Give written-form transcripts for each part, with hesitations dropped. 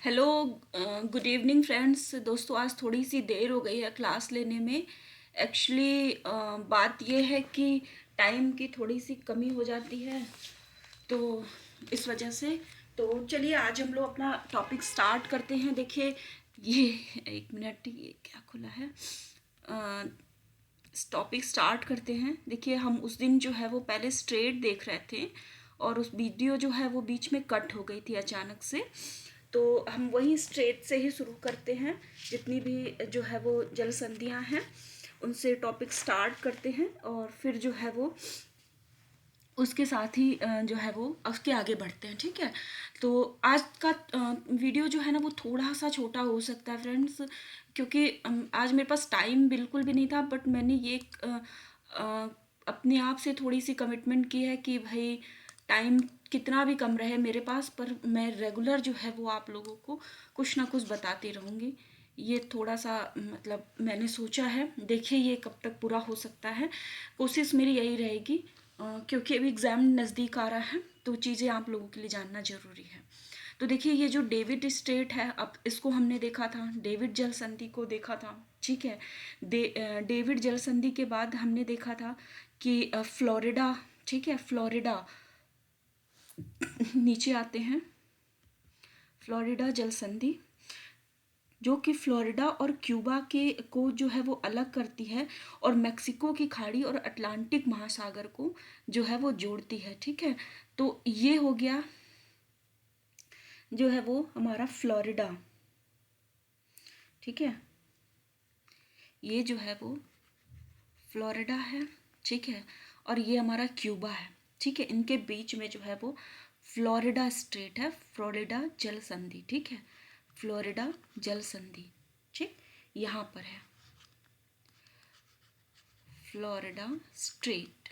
Hello. Good evening friends. दोस्तों, आज थोड़ी सी देर हो गई है क्लास लेने में। एक्चुअली बात यह है कि टाइम की थोड़ी सी कमी हो जाती है, तो इस वजह से। तो चलिए आज हम लोग अपना टॉपिक स्टार्ट करते हैं। देखिए, ये एक मिनट, ये क्या खुला है। टॉपिक स्टार्ट करते हैं। देखिए, हम उस दिन जो है वो पहले स्ट्रेट देख रहे थे और उस वीडियो जो है वो बीच में कट हो गई थी अचानक से। तो हम वही स्ट्रेट से ही शुरू करते हैं। जितनी भी जो है वो जल संधियाँ हैं उनसे टॉपिक स्टार्ट करते हैं और फिर जो है वो उसके साथ ही जो है वो उसके आगे बढ़ते हैं। ठीक है। तो आज का वीडियो जो है ना वो थोड़ा सा छोटा हो सकता है फ्रेंड्स, क्योंकि आज मेरे पास टाइम बिल्कुल भी नहीं था। बट मैंने ये अ, अपने आप से थोड़ी सी कमिटमेंट की है कि भाई टाइम कितना भी कम रहे मेरे पास, पर मैं रेगुलर जो है वो आप लोगों को कुछ ना कुछ बताती रहूँगी। ये थोड़ा सा मतलब मैंने सोचा है। देखिए ये कब तक पूरा हो सकता है। कोशिश मेरी यही रहेगी, क्योंकि अभी एग्ज़ाम नज़दीक आ रहा है तो चीज़ें आप लोगों के लिए जानना ज़रूरी है। तो देखिए, ये जो डेविड स्ट्रेट है, अब इसको हमने देखा था, डेविड जल संधि को देखा था। ठीक है। डेविड जल संधि के बाद हमने देखा था कि फ्लोरिडा, ठीक है, फ्लोरिडा नीचे आते हैं। फ्लोरिडा जल संधि जो कि फ्लोरिडा और क्यूबा के को जो है वो अलग करती है और मेक्सिको की खाड़ी और अटलांटिक महासागर को जो है वो जोड़ती है। ठीक है। तो ये हो गया जो है वो हमारा फ्लोरिडा। ठीक है। ये जो है वो फ्लोरिडा है। ठीक है। और ये हमारा क्यूबा है। ठीक है। इनके बीच में जो है वो फ्लोरिडा स्ट्रेट है, फ्लोरिडा जल संधि। ठीक है। फ्लोरिडा जल संधि, ठीक, यहाँ पर है फ्लोरिडा स्ट्रेट,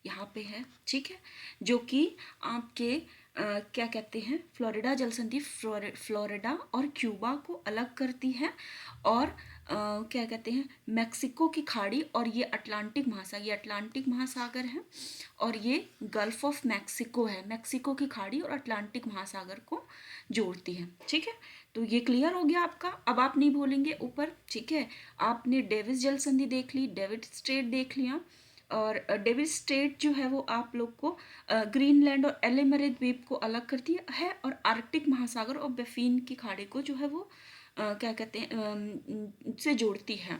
यहाँ पे है। ठीक है। जो कि आपके क्या कहते हैं, फ्लोरिडा जल संधि फ्लोरिडा और क्यूबा को अलग करती है और क्या कहते हैं, मेक्सिको की खाड़ी और ये अटलांटिक महासागर, ये अटलांटिक महासागर है और ये गल्फ ऑफ मेक्सिको है। मेक्सिको की खाड़ी और अटलांटिक महासागर को जोड़ती है। ठीक है। तो ये क्लियर हो गया आपका। अब आप नहीं भूलेंगे ऊपर। ठीक है। आपने डेविस जल संधि देख ली, डेविड स्ट्रेट देख लिया, और डेविड स्ट्रेट जो है वो आप लोग को ग्रीनलैंड और एलेमरे द्वीप को अलग करती है और आर्कटिक महासागर और बेफिन की खाड़ी को जो है वो क्या कहते हैं से जोड़ती है।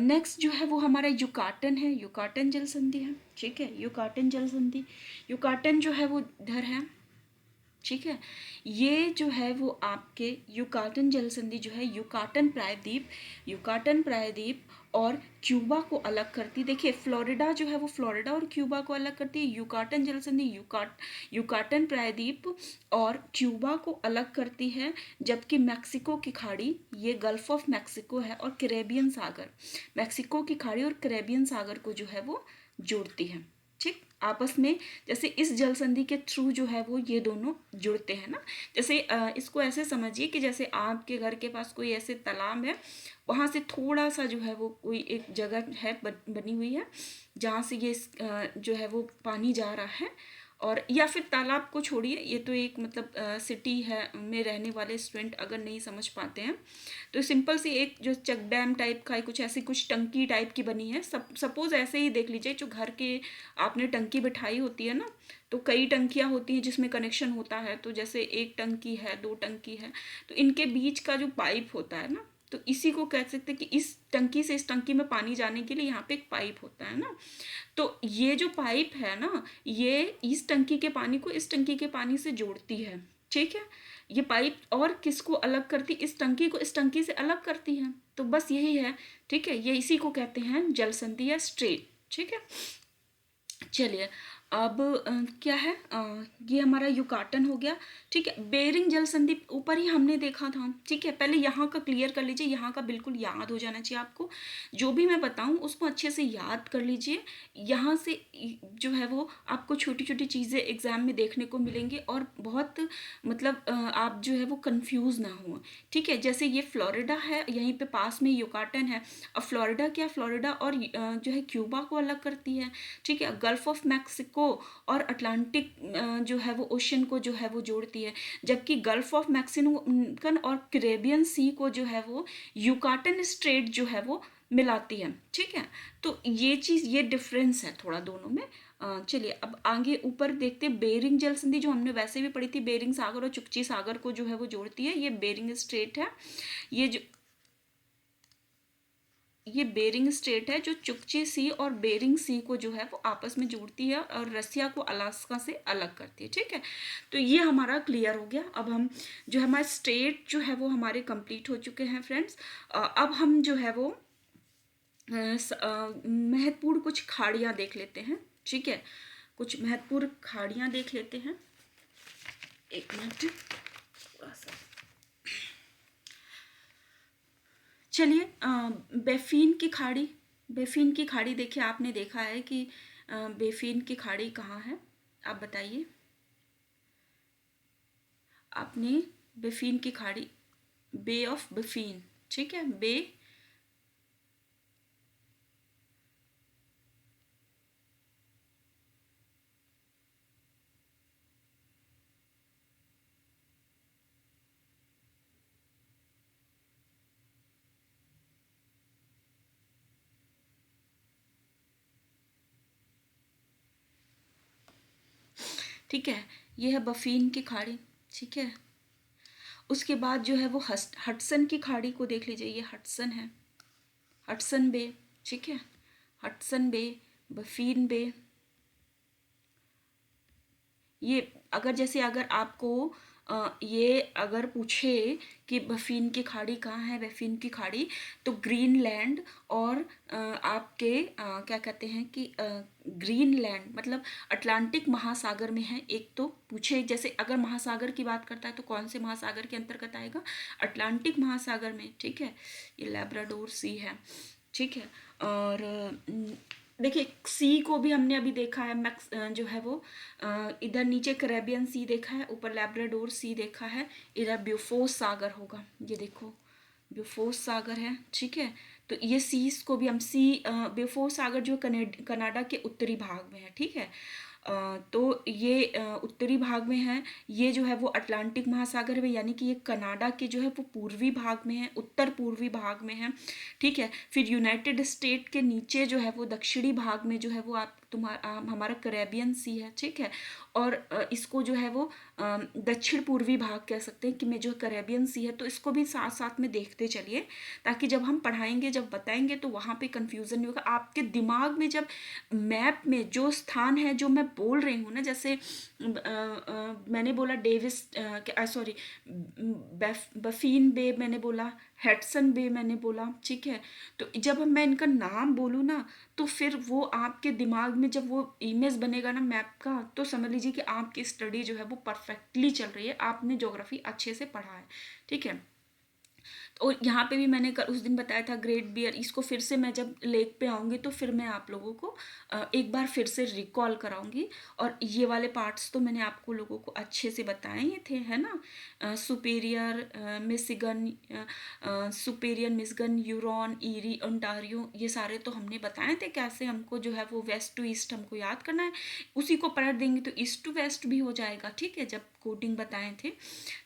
नेक्स्ट जो है वो हमारा युकाटन है, युकाटन जल संधि है। ठीक है। युकाटन जल संधि, युकाटन जो है वो इधर है। ठीक है। ये जो है वो आपके युकाटन जल संधि जो है युकाटन प्रायद्वीप और क्यूबा को अलग करती। देखिए, फ्लोरिडा जो है वो फ्लोरिडा और क्यूबा को अलग करती है। युकाटन जल संधि युकाटन प्रायद्वीप और क्यूबा को अलग करती है, जबकि मैक्सिको की खाड़ी, ये गल्फ ऑफ मैक्सिको है, और कैरेबियन सागर, मैक्सिको की खाड़ी और कैरेबियन सागर को जो है वो जोड़ती है। ठीक, आपस में जैसे इस जल संधि के थ्रू जो है वो ये दोनों जुड़ते हैं ना। जैसे इसको ऐसे समझिए कि जैसे आपके घर के पास कोई ऐसे तालाब है, वहाँ से थोड़ा सा जो है वो कोई एक जगह है बनी हुई है जहाँ से ये जो है वो पानी जा रहा है। और या फिर तालाब को छोड़िए, ये तो एक मतलब सिटी है में रहने वाले स्टूडेंट अगर नहीं समझ पाते हैं तो सिंपल सी एक जो चेक डैम टाइप का कुछ ऐसी कुछ टंकी टाइप की बनी है। सपोज ऐसे ही देख लीजिए, जो घर के आपने टंकी बिठाई होती है ना, तो कई टंकियाँ होती हैं जिसमें कनेक्शन होता है। तो जैसे एक टंकी है, दो टंकी है, तो इनके बीच का जो पाइप होता है ना, तो इसी को कह सकते हैं कि इस टंकी से इस टंकी में पानी जाने के लिए यहाँ पे एक पाइप होता है ना। तो ये जो पाइप है ना, ये इस टंकी के पानी को इस टंकी के पानी से जोड़ती है। ठीक है। ये पाइप और किसको अलग करती, इस टंकी को इस टंकी से अलग करती है। तो बस यही है। ठीक है। ये इसी को कहते हैं जल संधि या स्ट्रेट। ठीक है। चलिए, अब क्या है, ये हमारा युकाटन हो गया। ठीक है। बेरिंग जल संधि ऊपर ही हमने देखा था। ठीक है। पहले यहाँ का क्लियर कर लीजिए, यहाँ का बिल्कुल याद हो जाना चाहिए आपको। जो भी मैं बताऊँ उसको अच्छे से याद कर लीजिए। यहाँ से जो है वो आपको छोटी छोटी चीज़ें एग्जाम में देखने को मिलेंगी और बहुत मतलब आप जो है वो कंफ्यूज ना हो। ठीक है। जैसे ये फ्लोरिडा है, यहीं पे पास में युकाटन है। अब फ्लोरिडा क्या, फ्लोरिडा और जो है क्यूबा को अलग करती है। ठीक है। गल्फ ऑफ मैक्सिको को और अटलांटिक जो है वो ओशन को जो है वो जोड़ती है, जबकि गल्फ ऑफ मैक्सिकन और कैरेबियन सी को जो है वो यूकाटन स्ट्रेट जो है वो मिलाती है। ठीक है, तो ये चीज़, ये डिफरेंस है थोड़ा दोनों में। चलिए अब आगे ऊपर देखते हैं। बेरिंग जल संधि जो हमने वैसे भी पढ़ी थी, बेरिंग सागर और चुकची सागर को जो है वो जोड़ती है, ये बेरिंग स्ट्रेट है। ये जो ये बेरिंग स्ट्रेट है जो चुकची सी और बेरिंग सी को जो है वो आपस में जोड़ती है और रसिया को अलास्का से अलग करती है। ठीक है, तो ये हमारा क्लियर हो गया। अब हम जो हमारे स्टेट जो है वो हमारे कंप्लीट हो चुके हैं फ्रेंड्स। अब हम जो है वो महत्वपूर्ण कुछ खाड़ियाँ देख लेते हैं। ठीक है, कुछ महत्वपूर्ण खाड़ियाँ देख लेते हैं। एक मिनट थोड़ा सा, चलिए बेफिन की खाड़ी। बेफिन की खाड़ी देखिए, आपने देखा है कि बेफिन की खाड़ी कहाँ है, आप बताइए। आपने बेफिन की खाड़ी, बे ऑफ बेफिन, ठीक है, बे, ठीक है, ये है बफीन की खाड़ी। ठीक है, उसके बाद जो है वो हडसन की खाड़ी को देख लीजिए, ये हडसन है, हडसन बे। ठीक है, हडसन बे, बफीन बे। ये अगर जैसे अगर आपको ये अगर पूछे कि बफीन की खाड़ी कहाँ है, बफीन की खाड़ी, तो ग्रीनलैंड और आपके क्या कहते हैं कि ग्रीनलैंड मतलब अटलांटिक महासागर में है। एक तो पूछे, जैसे अगर महासागर की बात करता है तो कौन से महासागर के अंतर्गत आएगा, अटलांटिक महासागर में। ठीक है, ये लैब्राडोर सी है। ठीक है, और देखिए सी को भी हमने अभी देखा है, मैक्स जो है वो इधर नीचे कैरेबियन सी देखा है, ऊपर लैब्राडोर सी देखा है, इधर ब्यूफोस सागर होगा, ये देखो ब्यूफोस सागर है। ठीक है, तो ये सीज को भी हम ब्यूफोस सागर जो कनाडा के उत्तरी भाग में है। ठीक है, तो ये उत्तरी भाग में है। ये जो है वो अटलांटिक महासागर में, यानी कि ये कनाडा के जो है वो पूर्वी भाग में है, उत्तर पूर्वी भाग में है। ठीक है, फिर यूनाइटेड स्टेट के नीचे जो है वो दक्षिणी भाग में जो है वो आप हमारा कैरेबियन सी है। ठीक है, और इसको जो है वो दक्षिण पूर्वी भाग कह सकते हैं कि में जो कैरेबियन सी है, तो इसको भी साथ साथ में देखते चलिए, ताकि जब हम पढ़ाएंगे, जब बताएंगे, तो वहाँ पे कंफ्यूजन नहीं होगा आपके दिमाग में। जब मैप में जो स्थान है जो मैं बोल रही हूँ ना, जैसे मैंने बोला डेविस, सॉरी, बफीन बे मैंने बोला, हेडसन बे मैंने बोला। ठीक है, तो जब मैं इनका नाम बोलूँ ना, तो फिर वो आपके दिमाग में जब वो इमेज बनेगा ना मैप का, तो समझ लीजिए कि आपकी स्टडी जो है वो परफेक्टली चल रही है, आपने ज्योग्राफी अच्छे से पढ़ा है। ठीक है, और यहाँ पे भी मैंने उस दिन बताया था ग्रेट बियर, इसको फिर से मैं जब लेक पे आऊँगी तो फिर मैं आप लोगों को एक बार फिर से रिकॉल कराऊंगी। और ये वाले पार्ट्स तो मैंने आपको लोगों को अच्छे से बताए ही थे, है ना। Superior Michigan, Superior Michigan, Huron, Erie, Ontario, ये सारे तो हमने बताए थे कैसे हमको जो है वो वेस्ट टू ईस्ट हमको याद करना है। उसी को पढ़ देंगे तो ईस्ट टू वेस्ट भी हो जाएगा। ठीक है, जब कोडिंग बताए थे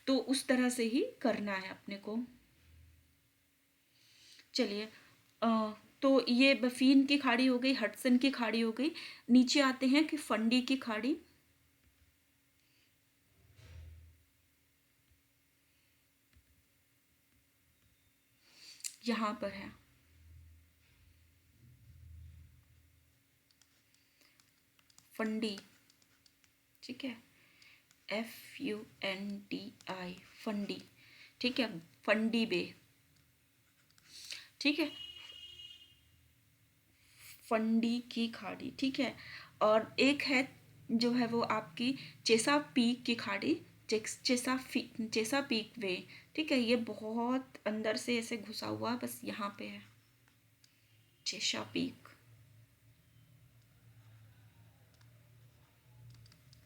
तो उस तरह से ही करना है अपने को। चलिए तो ये बफीन की खाड़ी हो गई, हडसन की खाड़ी हो गई। नीचे आते हैं कि फंडी की खाड़ी। यहाँ पर है फंडी। ठीक है, FUNDI, फंडी। ठीक है, फंडी बे। ठीक है, फंडी की खाड़ी। ठीक है, और एक है जो है वो आपकी चेसा पीक की खाड़ी, चेसा पीक वे। ठीक है, ये बहुत अंदर से ऐसे घुसा हुआ, बस यहाँ पे है चेसा पीक,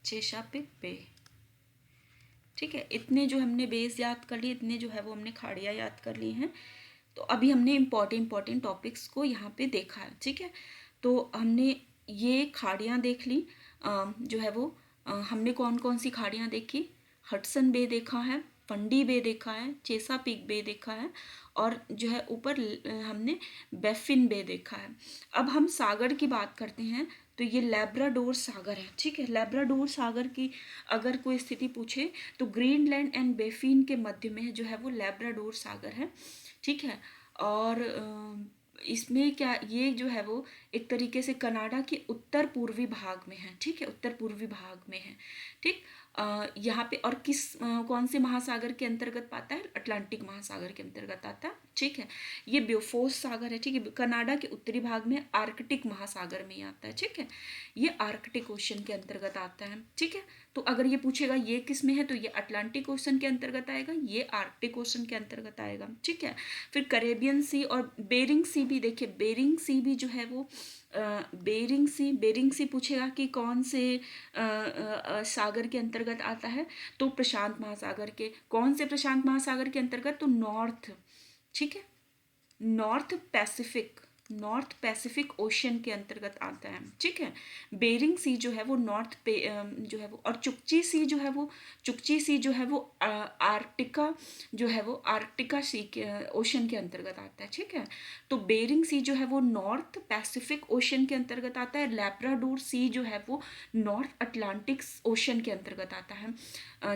चेसा पीक बे। ठीक है, इतने जो हमने बेस याद कर लिए, इतने जो है वो हमने खाड़ियाँ याद कर ली हैं। तो अभी हमने इम्पॉर्टेंट टॉपिक्स को यहाँ पे देखा है। ठीक है, तो हमने ये खाड़ियाँ देख ली। जो है वो हमने कौन कौन सी खाड़ियाँ देखी, हडसन बे देखा है, फंडी बे देखा है, चेसापीक बे देखा है, और जो है ऊपर हमने बैफिन बे देखा है। अब हम सागर की बात करते हैं तो ये लैब्राडोर सागर है, ठीक है। लैब्राडोर सागर की अगर कोई स्थिति पूछे तो ग्रीनलैंड एंड बेफिन के मध्य में जो है वो लैब्राडोर सागर है, ठीक है। और इसमें क्या, ये जो है वो एक तरीके से कनाडा के उत्तर पूर्वी भाग में है, ठीक है, उत्तर पूर्वी भाग में है, ठीक। यहाँ पे और कौन से महासागर के अंतर्गत आता है, अटलांटिक महासागर के अंतर्गत आता है, ठीक है। ये ब्योफोर्स सागर है, ठीक है, कनाडा के उत्तरी भाग में आर्कटिक महासागर में ही आता है, ठीक है, ये आर्कटिक ओशन के अंतर्गत आता है, ठीक है। तो अगर ये पूछेगा ये किस में है तो ये अटलांटिक ओशन के अंतर्गत आएगा, ये आर्कटिक ओशन के अंतर्गत आएगा, ठीक है। फिर कैरेबियन सी और बेरिंग सी भी देखिए, बेरिंग सी भी जो है वो बेरिंग सी पूछेगा कि कौन से सागर के अंतर्गत आता है, तो प्रशांत महासागर के, कौन से प्रशांत महासागर के अंतर्गत, तो नॉर्थ, ठीक है, नॉर्थ पैसिफिक ओशन के अंतर्गत आता है, ठीक है। बेरिंग सी जो है वो जो है वो, और चुकची सी जो है वो आर्कटिका जो है वो आर्कटिका सी के ओशन के अंतर्गत आता है, ठीक है। तो बेरिंग सी जो है वो नॉर्थ पैसिफिक ओशन के अंतर्गत आता है, लैब्राडोर सी जो है वो नॉर्थ अटलांटिक ओशन के अंतर्गत आता है,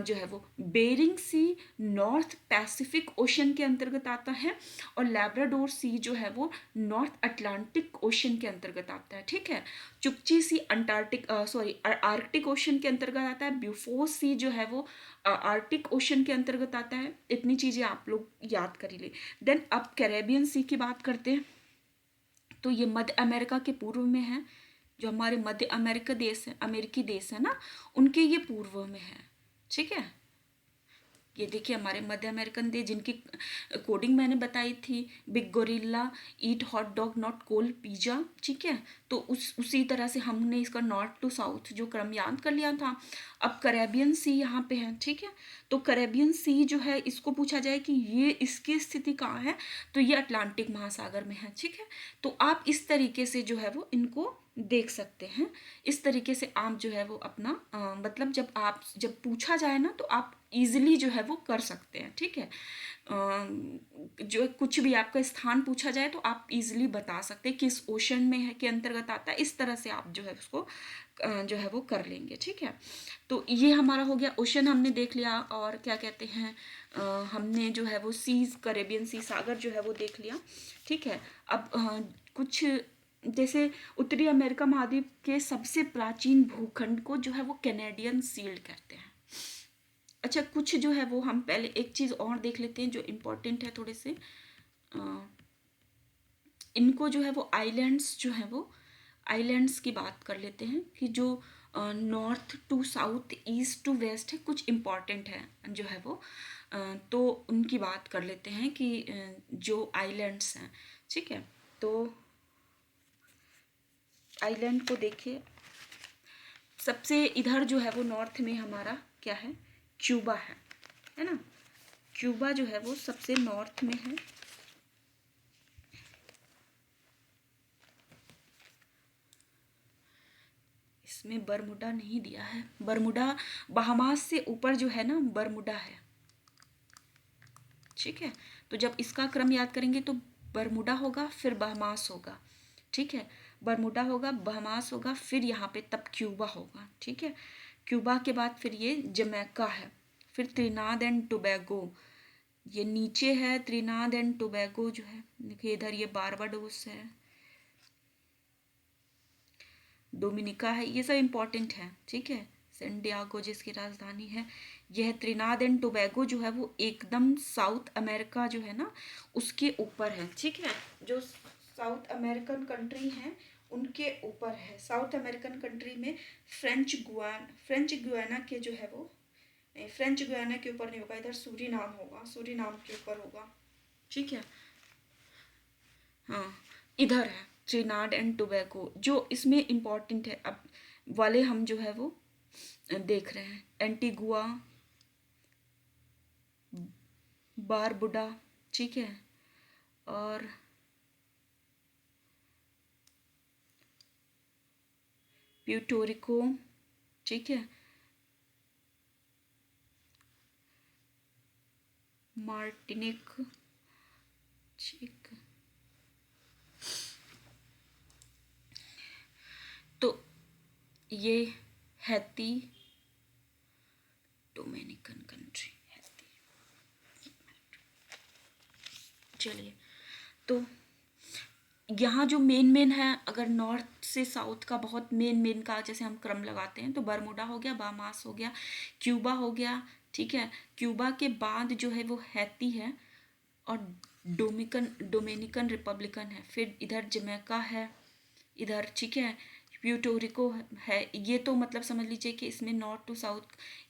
जो है वो बेरिंग सी नॉर्थ पैसिफिक ओशन के अंतर्गत आता है, और लैब्राडोर सी जो है वो नॉर्थ अटलांटिक ओशन के अंतर्गत आता है, ठीक है। चुकची सी आर्कटिक ओशन के अंतर्गत आता है, ब्यूफोर्स सी जो है वो आर्कटिक ओशन के अंतर्गत आता है। इतनी चीज़ें आप लोग याद कर ही ले। देन अब कैरेबियन सी की बात करते हैं, तो ये मध्य अमेरिका के पूर्व में है, जो हमारे मध्य अमेरिका देश है, अमेरिकी देश है ना, उनके ये पूर्व में है, ठीक है। ये देखिए हमारे मध्य अमेरिकन देश जिनकी कोडिंग मैंने बताई थी, big gorilla, eat hot dog not cold pizza, ठीक है। तो उसी तरह से हमने इसका नॉर्थ टू साउथ जो क्रम याद कर लिया था। अब कैरेबियन सी यहाँ पे है, ठीक है। तो कैरेबियन सी जो है, इसको पूछा जाए कि ये इसकी स्थिति कहाँ है, तो ये अटलांटिक महासागर में है, ठीक है। तो आप इस तरीके से जो है वो इनको देख सकते हैं। इस तरीके से आप जो है वो अपना मतलब जब पूछा जाए ना तो आप इजीली जो है वो कर सकते हैं, ठीक है। जो कुछ भी आपका स्थान पूछा जाए तो आप इजीली बता सकते हैं किस ओशन में है, के अंतर्गत आता है, इस तरह से आप जो है उसको जो है वो कर लेंगे, ठीक है। तो ये हमारा हो गया, ओशन हमने देख लिया, और क्या कहते हैं हमने जो है वो सीज, कैरेबियन सी सागर जो है वो देख लिया, ठीक है। अब कुछ जैसे उत्तरी अमेरिका महाद्वीप के सबसे प्राचीन भूखंड को जो है वो कैनेडियन सील्ड कहते हैं। अच्छा, कुछ जो है वो हम पहले एक चीज़ और देख लेते हैं जो इम्पोर्टेंट है थोड़े से। इनको जो है वो आइलैंड्स जो है वो आइलैंड्स की बात कर लेते हैं कि जो north to south, east to west है, कुछ इम्पॉर्टेंट है जो है वो, तो उनकी बात कर लेते हैं कि जो आइलैंड्स हैं, ठीक है। तो आइलैंड को देखिए, सबसे इधर जो है वो नॉर्थ में हमारा क्या है, क्यूबा है ना। क्यूबा जो है वो सबसे नॉर्थ में है। इसमें बरमुडा नहीं दिया है, बरमुडा बहामास से ऊपर जो है ना बरमुडा है, ठीक है। तो जब इसका क्रम याद करेंगे तो बरमुडा होगा, फिर बहामास होगा, ठीक है। बरमुडा होगा, बहामास होगा, फिर यहाँ पे तब क्यूबा होगा, ठीक है। क्यूबा के बाद फिर ये जमैका है, फिर त्रिनाद एंड टोबैगो, ये नीचे है त्रिनाद एंड टोबैगो जो है, देखिए इधर ये बारबाडोस है, डोमिनिका है, ये सब इम्पोर्टेंट है, ठीक है। सैंडियागो जिसकी राजधानी है, यह त्रिनाद एंड टोबैगो जो है वो एकदम साउथ अमेरिका जो है ना उसके ऊपर है, ठीक है। जो साउथ अमेरिकन कंट्री हैं उनके ऊपर है। साउथ अमेरिकन कंट्री में फ्रेंच गुयाना के जो है वो, फ्रेंच गुयाना के ऊपर नहीं होगा, इधर सूरीनाम होगा, सूरीनाम के ऊपर होगा, ठीक है। हाँ, इधर है ट्रिनाड एंड टोबैगो जो इसमें इम्पॉर्टेंट है। अब वाले हम जो है वो देख रहे हैं, एंटीगुआ, बारबुडा, ठीक है, और प्यूटोरिको, ठीक है, मार्टिनिक, ठीक, तो ये हैती, डोमिनिकन कंट्री हैती। चलिए, तो यहाँ जो मेन मेन है, अगर नॉर्थ से साउथ का बहुत मेन मेन का जैसे हम क्रम लगाते हैं, तो बरमूडा हो गया, बामास हो गया, क्यूबा हो गया, ठीक है, क्यूबा के बाद जो है वो हैती है, और डोमिनिकन रिपब्लिकन है, फिर इधर जमैका है, इधर ठीक है प्यूटोरिको है। ये तो मतलब समझ लीजिए कि इसमें नॉर्थ टू साउथ,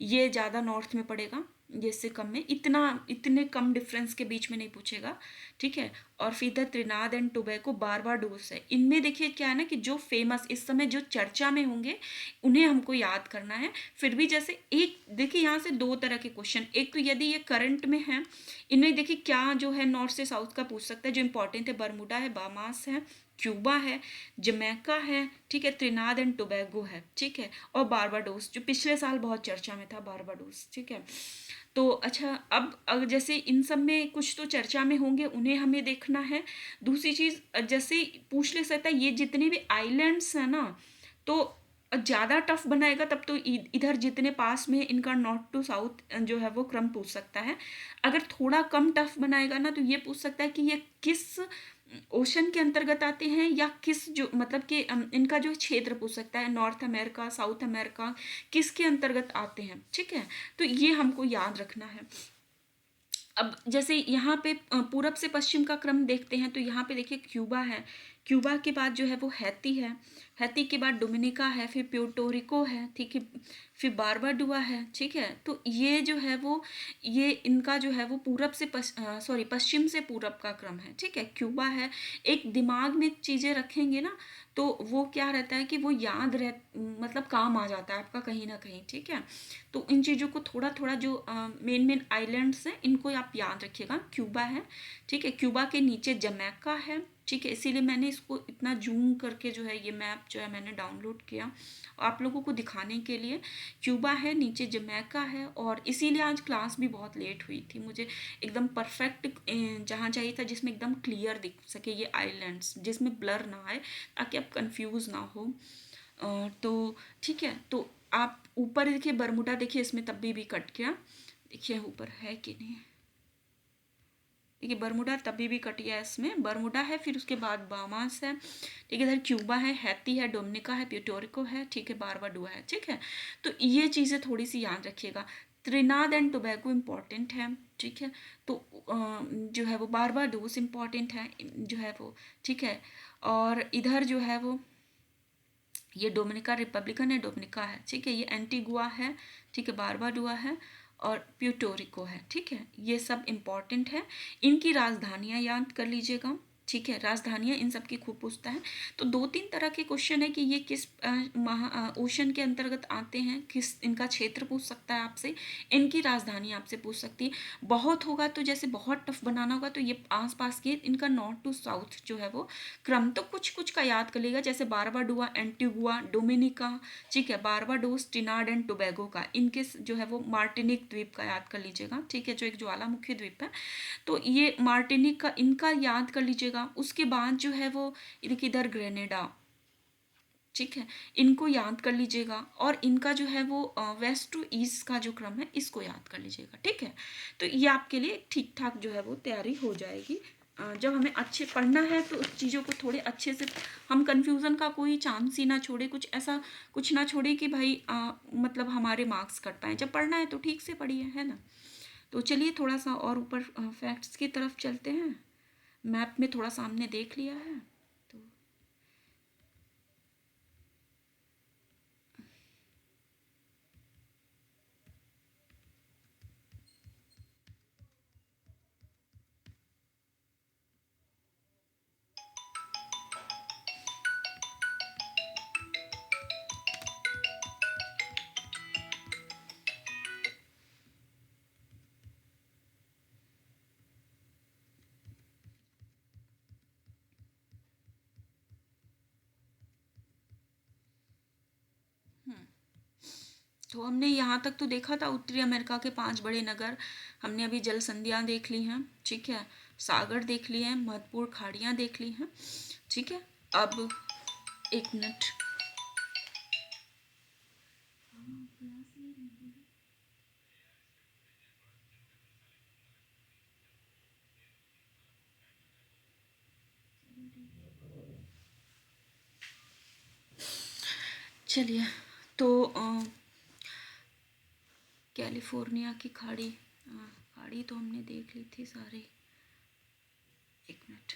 ये ज़्यादा नॉर्थ में पड़ेगा, ये इससे कम में, इतने कम डिफरेंस के बीच में नहीं पूछेगा, ठीक है। और फिर इधर त्रिनाद एंड टोबैको, बारबाडोस है। इनमें देखिए क्या है ना कि जो फेमस इस समय जो चर्चा में होंगे उन्हें हमको याद करना है। फिर भी जैसे एक देखिए यहाँ से दो तरह के क्वेश्चन, एक तो यदि ये करंट में है, इनमें देखिए क्या जो है नॉर्थ से साउथ का पूछ सकता है, जो इंपॉर्टेंट है, बरमूडा है, बामास है, क्यूबा है, जमैका है, ठीक है, त्रिनाद एंड टोबैगो है, ठीक है, और बारबाडोस जो पिछले साल बहुत चर्चा में था, बारबाडोस, ठीक है। तो अच्छा, अब अगर जैसे इन सब में कुछ तो चर्चा में होंगे, उन्हें हमें देखना है। दूसरी चीज जैसे पूछ ले सकता है ये जितने भी आइलैंड्स हैं ना, तो ज़्यादा टफ बनाएगा तब तो इधर जितने पास में इनका नॉर्थ टू साउथ जो है वो क्रम पूछ सकता है। अगर थोड़ा कम टफ बनाएगा ना तो ये पूछ सकता है कि ये किस ओशन के अंतर्गत आते हैं, या किस जो मतलब कि इनका जो क्षेत्र पूछ सकता है, नॉर्थ अमेरिका, साउथ अमेरिका, किसके अंतर्गत आते हैं, ठीक है। तो ये हमको याद रखना है। अब जैसे यहाँ पे पूरब से पश्चिम का क्रम देखते हैं, तो यहाँ पे देखिए क्यूबा है, क्यूबा के बाद जो है वो हैती है, हैती के बाद डोमिनिका है, फिर प्यूर्टोरिको है, ठीक है, फिर बारबाडुआ है, ठीक है। तो ये जो है वो ये इनका जो है वो पूरब से पश्चिम से पूरब का क्रम है, ठीक है। क्यूबा है, एक दिमाग में चीज़ें रखेंगे ना तो वो क्या रहता है कि वो याद रह मतलब काम आ जाता है आपका कहीं ना कहीं, ठीक है। तो इन चीज़ों को थोड़ा थोड़ा जो मेन मेन आइलैंड्स हैं इनको आप याद रखिएगा। क्यूबा है, ठीक है, क्यूबा के नीचे जमैका है, ठीक है, इसीलिए मैंने इसको इतना जूम करके जो है ये मैप जो है मैंने डाउनलोड किया आप लोगों को दिखाने के लिए। क्यूबा है, नीचे जमैका है, और इसीलिए आज क्लास भी बहुत लेट हुई थी, मुझे एकदम परफेक्ट जहाँ चाहिए था जिसमें एकदम क्लियर दिख सके ये आइलैंड्स, जिसमें ब्लर ना आए, ताकि आप कंफ्यूज ना हो। तो ठीक है, तो आप ऊपर देखिए बरमूडा, देखिए इसमें तब भी कट गया, देखिए ऊपर है कि नहीं, देखिए बरमूडा तभी भी कट गया, इसमें बरमूडा है, फिर उसके बाद बामास है, ठीक है, इधर क्यूबा है, हैती है, डोमिनिका है, प्यूटोरिको है, ठीक है, बारबाडुआ है, ठीक है। तो ये चीज़ें थोड़ी सी याद रखिएगा। त्रिनाद एंड टोबैगो इम्पॉर्टेंट है, ठीक है। तो जो है वो बारबाडोस इम्पॉर्टेंट है जो है वो, ठीक है। और इधर जो है वो ये डोमिनिका रिपब्लिकन है, डोमिनिका है, ठीक है, ये एंटीगुआ है, ठीक है, बारबाडुआ है, और प्यूटोरिको है, ठीक है। ये सब इम्पॉर्टेंट है। इनकी राजधानियाँ याद कर लीजिएगा, ठीक है, राजधानियाँ इन सब की खूब पूछता है। तो दो तीन तरह के क्वेश्चन है कि ये किस ओशन के अंतर्गत आते हैं, किस इनका क्षेत्र पूछ सकता है आपसे, इनकी राजधानी आपसे पूछ सकती है। बहुत होगा तो जैसे बहुत टफ बनाना होगा तो ये आसपास के इनका नॉर्थ टू साउथ जो है वो क्रम तो कुछ कुछ का याद कर लेगा, जैसे बारबाडुआ, एंटीगुआ, डोमिनिका, ठीक है, बारबाडोस, ट्रिनिडाद एंड टोबैगो का, इनके जो है वो मार्टिनिक द्वीप का याद कर लीजिएगा, ठीक है, जो एक ज्वालामुखी द्वीप है। तो ये मार्टिनिक का इनका याद कर लीजिएगा। उसके बाद जो है वो इधर ग्रेनेडा, ठीक है, इनको याद कर लीजिएगा। और इनका जो है वो वेस्ट टू ईस्ट का जो क्रम है इसको याद कर लीजिएगा, ठीक है। तो ये आपके लिए ठीक ठाक जो है वो तैयारी हो जाएगी। जब हमें अच्छे पढ़ना है तो उस चीज़ों को थोड़े अच्छे से, हम कंफ्यूजन का कोई चांस ही ना छोड़े, कुछ ऐसा कुछ ना छोड़े कि भाई मतलब हमारे मार्क्स कट पाए। जब पढ़ना है तो ठीक से पढ़िए, है ना। तो चलिए थोड़ा सा और ऊपर फैक्ट्स की तरफ चलते हैं। मैप में थोड़ा सा हमने देख लिया है, तो तो हमने यहाँ तक तो देखा था उत्तरी अमेरिका के 5 बड़े नगर, हमने अभी जल संधियाँ देख ली हैं, ठीक है, सागर देख लिए हैं, महत्वपूर्ण खाड़ियाँ देख ली हैं, ठीक है। अब एक मिनट, चलिए, तो कैलिफोर्निया की खाड़ी, खाड़ी तो हमने देख ली थी सारी, एक मिनट,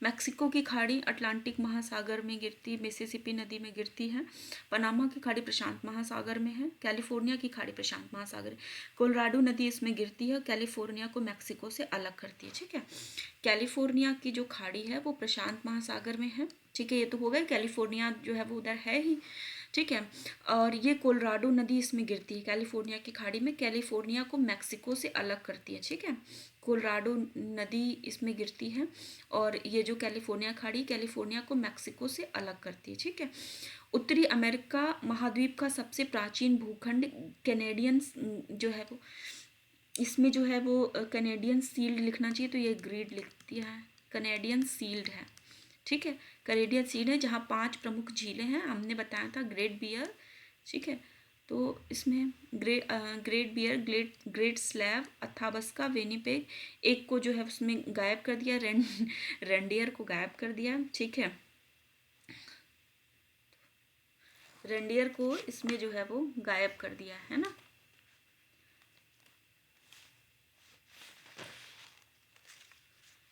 मैक्सिको की खाड़ी अटलांटिक महासागर में गिरती, मिसिसिपी नदी में गिरती है। पनामा की खाड़ी प्रशांत महासागर में है। कैलिफोर्निया की खाड़ी प्रशांत महासागर, कोलोराडो नदी इसमें गिरती है, कैलिफोर्निया को मैक्सिको से अलग करती है, ठीक है। कैलिफोर्निया की जो खाड़ी है वो प्रशांत महासागर में है, ठीक है, ये तो हो गया, कैलिफोर्निया जो है वो उधर है ही, ठीक है। और ये कोलोराडो नदी इसमें गिरती है कैलिफोर्निया की खाड़ी में, कैलिफोर्निया को मैक्सिको से अलग करती है, ठीक है। कोलोराडो नदी इसमें गिरती है और ये जो कैलिफोर्निया खाड़ी कैलिफोर्निया को मैक्सिको से अलग करती है, ठीक है। उत्तरी अमेरिका महाद्वीप का सबसे प्राचीन भूखंड कैनेडियन जो है वो, इसमें जो है वो कैनेडियन सील्ड लिखना चाहिए, तो ये ग्रीड लिख दिया है, कैनेडियन सील्ड है, ठीक है। कैनेडियन सील्ड है, जहाँ 5 प्रमुख झीलें हैं, हमने बताया था, ग्रेट बियर, ठीक है। तो इसमें great Bear, great slave, अथाबस्का, Winnipeg, एक को जो है उसमें गायब कर दिया, रेंडियर को गायब कर दिया, ठीक है। रेंडियर को इसमें जो है वो गायब कर दिया है ना।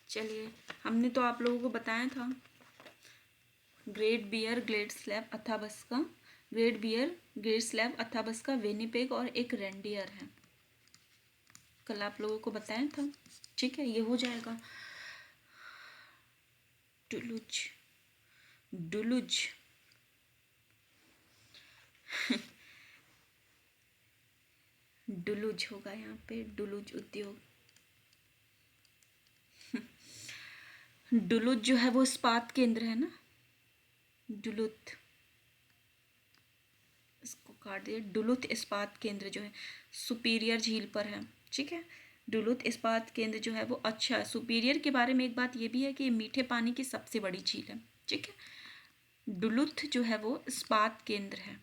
चलिए, हमने तो आप लोगों को बताया था, Great Bear, Great Slave, Athabasca, Great Bear, Great Slave, Athabasca, Winnipeg और एक रेंडियर है, कल आप लोगों को बताया था, ठीक है। ये हो जाएगा। डुलुज, डुलुज डुलुज होगा यहाँ पे, डुलुज उद्योग। डुलुथ जो है वो इस्पात केंद्र है ना, डुलुथ, इसको काट दिया, डुलुथ इस्पात केंद्र जो है सुपीरियर झील पर है, ठीक है। डुलुथ इस्पात केंद्र जो है वो, अच्छा, सुपीरियर के बारे में एक बात ये भी है कि मीठे पानी की सबसे बड़ी झील है, ठीक है। डुलुथ जो है वो इस्पात केंद्र है,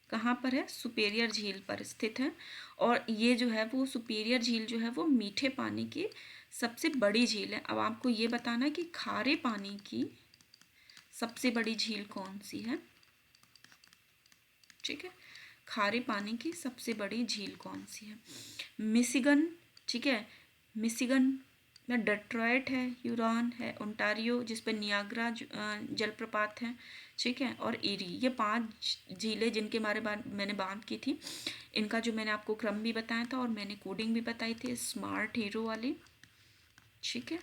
कहाँ पर है, सुपीरियर झील पर स्थित है। और ये जो है वो सुपीरियर झील जो है वो मीठे पानी की सबसे बड़ी झील है। अब आपको ये बताना है कि खारे पानी की सबसे बड़ी झील कौन सी है, ठीक है। खारे पानी की सबसे बड़ी झील कौन सी है, मिशिगन, ठीक है, मिशिगन में डेट्रॉयट है, ह्यूरॉन है, ओंटारियो जिस पर नियाग्रा जलप्रपात है, ठीक है, और ईरी, ये 5 झीलें जिनके बारे में मैंने बात की थी, इनका जो मैंने आपको क्रम भी बताया था और मैंने कोडिंग भी बताई थी स्मार्ट हीरो वाली, ठीक है।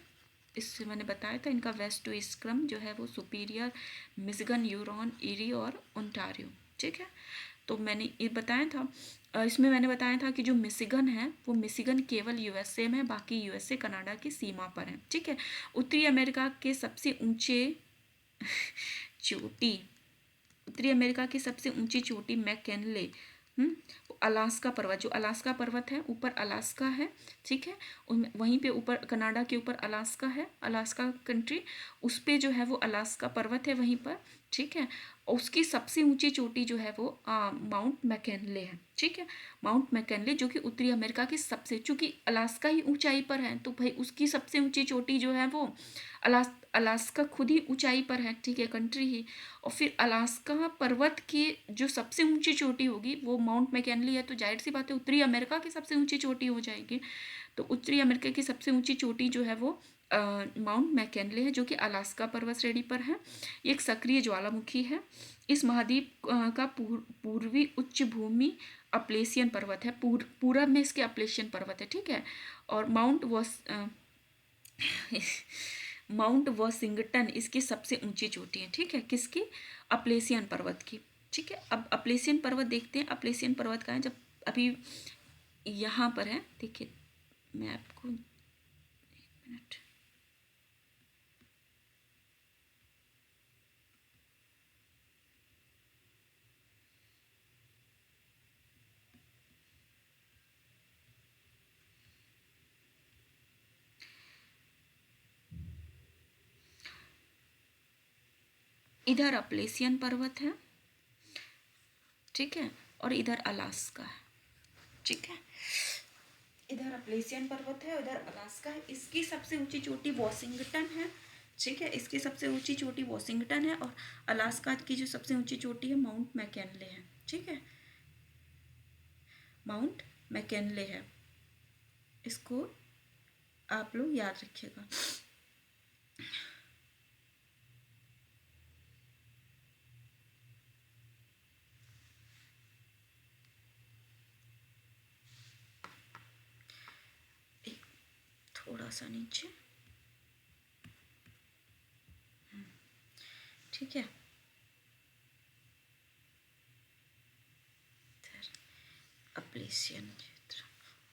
इससे मैंने बताया था इनका वेस्ट टू ईस्ट क्रम जो है वो सुपीरियर, मिशिगन, ह्यूरॉन, ईरी और ओंटारियो, ठीक है। तो मैंने ये बताया था, इसमें मैंने बताया था कि जो मिशिगन है वो मिशिगन केवल यूएसए में, बाकी यूएसए कनाडा की सीमा पर है, ठीक है। उत्तरी अमेरिका के सबसे ऊंचे चोटी, उत्तरी अमेरिका की सबसे ऊंची चोटी मैककिनले, अलास्का पर्वत, जो अलास्का पर्वत है, ऊपर अलास्का है, ठीक है, वहीं पे ऊपर कनाडा के ऊपर अलास्का है, अलास्का कंट्री, उस पे जो है वो अलास्का पर्वत है वहीं पर, ठीक है। उसकी सबसे ऊंची चोटी जो है वो माउंट मैककिनले है, ठीक है। माउंट मैककिनले जो कि उत्तरी अमेरिका की सबसे, चूंकि अलास्का ही ऊंचाई पर है तो भाई उसकी सबसे ऊंची चोटी जो है वो अलास्का खुद ही ऊंचाई पर है, ठीक है, कंट्री ही। और फिर अलास्का पर्वत की जो सबसे ऊंची चोटी होगी वो माउंट मैककिनले है, तो जाहिर सी बात है उत्तरी अमेरिका की सबसे ऊंची चोटी हो जाएगी। तो उत्तरी अमेरिका की सबसे ऊंची चोटी जो है वो माउंट मैककिनले है, जो कि अलास्का पर्वत श्रेणी पर है। ये एक सक्रिय ज्वालामुखी है। इस महाद्वीप का पूर्वी उच्च भूमि अपलेशियन पर्वत है, पूरब में इसके अपलेशियन पर्वत है, ठीक है। और माउंट वॉशिंगटन इसकी सबसे ऊंची चोटी है, ठीक है, किसकी, अपलेशियन पर्वत की, ठीक है। अब अपलेशियन पर्वत देखते हैं, अपलेशियन पर्वत का है, जब अभी यहाँ पर है, देखिए मैं आपको, एक मिनट, इधर अपलेशियन पर्वत है, ठीक है, और इधर अलास्का है, ठीक है। इधर अपलेशियन पर्वत है, उधर अलास्का है। इसकी सबसे ऊंची चोटी वॉशिंगटन है, ठीक है, इसकी सबसे ऊंची चोटी वॉशिंगटन है, और अलास्का की जो सबसे ऊंची चोटी है माउंट मैकिनले है, ठीक है, माउंट मैकिनले है। इसको आप लोग याद रखिएगा। थोड़ा सा नीचे, ठीक है। अपलेशियन क्षेत्र,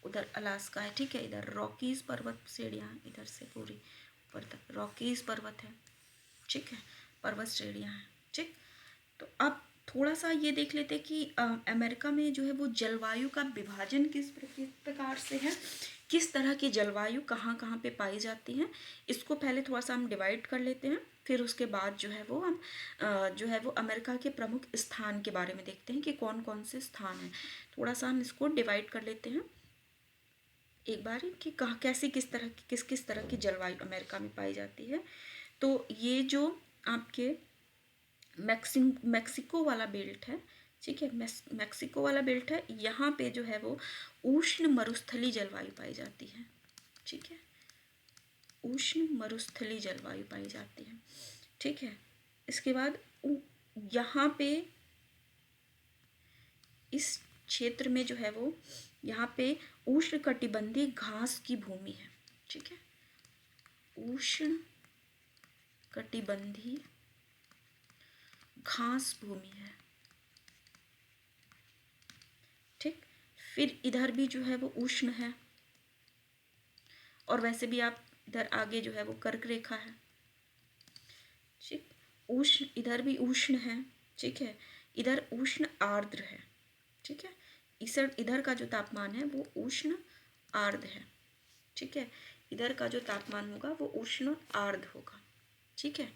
उधर अलास्का है, ठीक है। इधर रॉकीज पर्वत श्रेणियाँ, इधर से पूरी ऊपर तक रॉकीज पर्वत है, ठीक है, पर्वत श्रेणियाँ हैं, ठीक। तो अब थोड़ा सा ये देख लेते हैं कि अमेरिका में जो है वो जलवायु का विभाजन किस प्रकार से है, किस तरह की जलवायु कहाँ कहाँ पे पाई जाती है। इसको पहले थोड़ा सा हम डिवाइड कर लेते हैं, फिर उसके बाद जो है वो हम जो है वो अमेरिका के प्रमुख स्थान के बारे में देखते हैं कि कौन कौन से स्थान हैं। थोड़ा सा हम इसको डिवाइड कर लेते हैं एक बार कि कहाँ कैसी किस तरह की किस तरह की जलवायु अमेरिका में पाई जाती है। तो ये जो आपके मैक्सिको वाला बेल्ट है, ठीक है, मैक्सिको वाला बेल्ट है, यहाँ पे जो है वो उष्ण मरुस्थलीय जलवायु पाई जाती है, ठीक है, उष्ण मरुस्थलीय जलवायु पाई जाती है, ठीक है। इसके बाद यहाँ पे इस क्षेत्र में जो है वो यहाँ पे उष्ण कटिबंधीय घास की भूमि है, ठीक है, उष्ण कटिबंधीय घास भूमि है, ठीक। फिर इधर भी जो है वो उष्ण है, और वैसे भी आप इधर आगे जो है वो कर्क रेखा है, ठीक। उष्ण, इधर भी उष्ण है, ठीक है, इधर उष्ण आर्द्र है, ठीक है। इधर का जो तापमान है वो उष्ण आर्द्र है, ठीक है। इधर का जो तापमान होगा वो उष्ण आर्द्र होगा, ठीक है।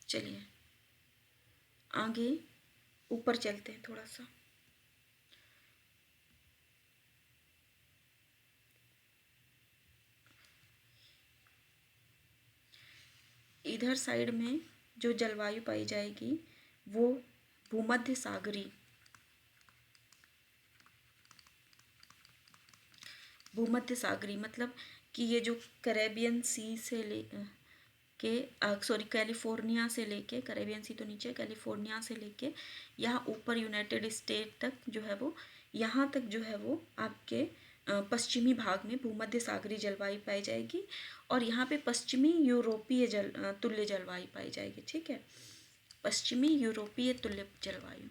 चलिए आगे ऊपर चलते हैं थोड़ा सा। इधर साइड में जो जलवायु पाई जाएगी वो भूमध्य सागरी, भूमध्य सागरी मतलब कि ये जो कैरेबियन सी से ले के सॉरी कैलिफोर्निया से लेके, कैरेबियन सी तो नीचे, कैलिफोर्निया से लेके यहाँ ऊपर यूनाइटेड स्टेट तक जो है वो, यहाँ तक जो है वो आपके पश्चिमी भाग में भूमध्य सागरी जलवायु पाई जाएगी, और यहाँ पे पश्चिमी यूरोपीय तुल्य जलवायु पाई जाएगी, ठीक है, पश्चिमी यूरोपीय तुल्य जलवायु,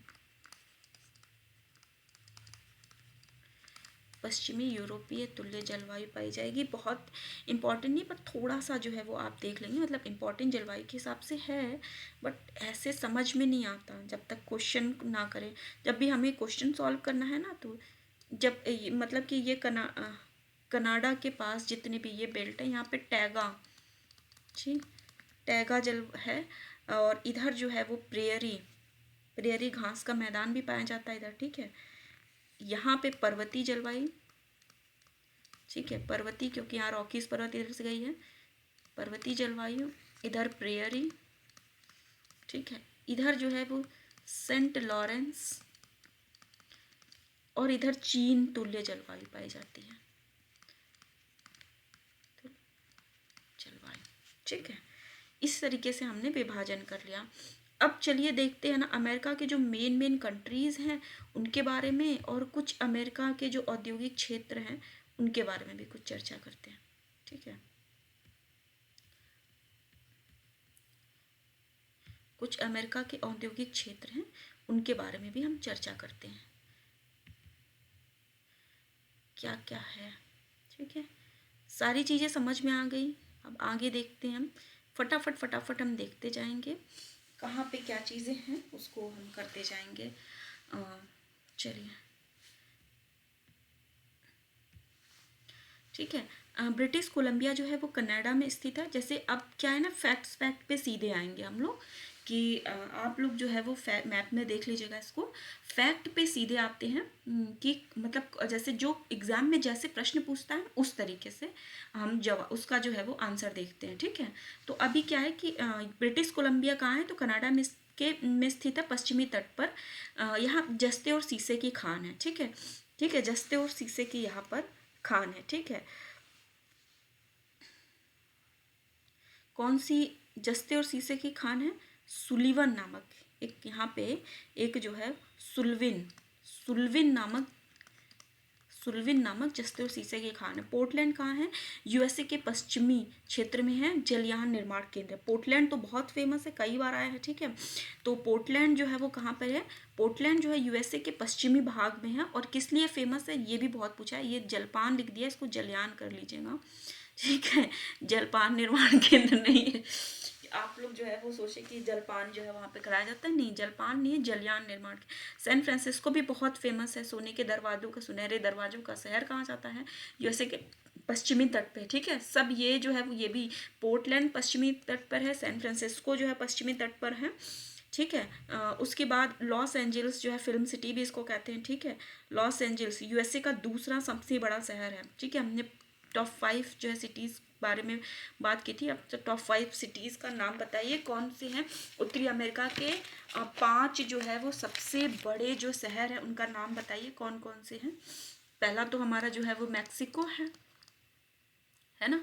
पश्चिमी यूरोपीय तुल्य जलवायु पाई जाएगी। बहुत इंपॉर्टेंट नहीं, पर थोड़ा सा जो है वो आप देख लेंगे, मतलब इंपॉर्टेंट जलवायु के हिसाब से है, बट ऐसे समझ में नहीं आता जब तक क्वेश्चन ना करें। जब भी हमें क्वेश्चन सॉल्व करना है ना, तो जब मतलब कि ये कनाडा के पास जितने भी ये बेल्ट है, यहाँ पे टैगा, ठीक, टैगा जल है, और इधर जो है वो प्रेयरी घास का मैदान भी पाया जाता है इधर, ठीक है। यहाँ पे पर्वतीय जलवायु, ठीक है, पर्वतीय क्योंकि यहाँ रॉकीज पर्वत इधर से गई है, पर्वतीय जलवायु, इधर प्रेयरी, ठीक है, इधर जो है वो सेंट लॉरेंस, और इधर चीन तुल्य जलवायु पाई जाती है, जलवायु, ठीक है। इस तरीके से हमने विभाजन कर लिया। अब चलिए देखते हैं ना अमेरिका के जो मेन कंट्रीज़ हैं उनके बारे में, और कुछ अमेरिका के जो औद्योगिक क्षेत्र हैं उनके बारे में भी कुछ चर्चा करते हैं, ठीक है। कुछ अमेरिका के औद्योगिक क्षेत्र हैं उनके बारे में भी हम चर्चा करते हैं, क्या क्या है, ठीक है। सारी चीज़ें समझ में आ गई। अब आगे देखते हैं हम, फटाफट हम देखते जाएंगे कहाँ पे क्या चीज़ें हैं, उसको हम करते जाएंगे। चलिए, ठीक है। ब्रिटिश कोलंबिया जो है वो कनाडा में स्थित है। जैसे अब क्या है ना, फैक्ट पे सीधे आएंगे हम लोग कि आप लोग जो है वो मैप में देख लीजिएगा इसको। फैक्ट पे सीधे आते हैं कि मतलब जैसे जो एग्जाम में जैसे प्रश्न पूछता है उस तरीके से हम जवाब उसका जो है वो आंसर देखते हैं। ठीक है। तो अभी क्या है कि ब्रिटिश कोलंबिया कहाँ है, तो कनाडा में स्थित है, पश्चिमी तट पर। यहाँ जस्ते और शीशे की खान है। ठीक है। ठीक है, जस्ते और शीशे की यहाँ पर खान है। ठीक है। कौन सी जस्ते और शीशे की खान है? सुलिवन नामक एक यहाँ पे एक जो है सुल्विन सुल्विन नामक सुल्विन नामक जस्ते और शीशे की खान है। पोर्टलैंड कहाँ है? यूएसए के पश्चिमी क्षेत्र में है। जलयान निर्माण केंद्र। पोर्टलैंड तो बहुत फेमस है, कई बार आया है। ठीक है। तो पोर्टलैंड जो है वो कहाँ पर है? पोर्टलैंड जो है यूएसए के पश्चिमी भाग में है। और किस लिए फेमस है ये भी बहुत पूछा है। ये जलपान लिख दिया, इसको जलयान कर लीजिएगा। ठीक है। जलपान निर्माण केंद्र नहीं है। आप लोग जो है वो सोचे कि जलपान जो है वहाँ पे कराया जाता है, नहीं, जलपान नहीं है, जलयान निर्माण। सैन फ्रांसिस्को भी बहुत फेमस है, सोने के दरवाजों का, सुनहरे दरवाजों का शहर कहा जाता है, यूएसए के पश्चिमी तट पे। ठीक है। सब ये जो है वो ये भी पोर्टलैंड पश्चिमी तट पर है, सैन फ्रांसिस्को जो है पश्चिमी तट पर है। ठीक है। उसके बाद लॉस एंजल्स जो है फिल्म सिटी भी इसको कहते हैं। ठीक है। लॉस एंजल्स यूएसए का दूसरा सबसे बड़ा शहर है। ठीक है। हमने टॉप 5 जो है सिटीज़ बारे में बात की थी। अब तो टॉप 5 सिटीज़ का नाम बताइए कौन से हैं। उत्तरी अमेरिका के 5 जो है वो सबसे बड़े जो शहर है उनका नाम बताइए कौन कौन से हैं। पहला तो हमारा जो है वो मैक्सिको है ना।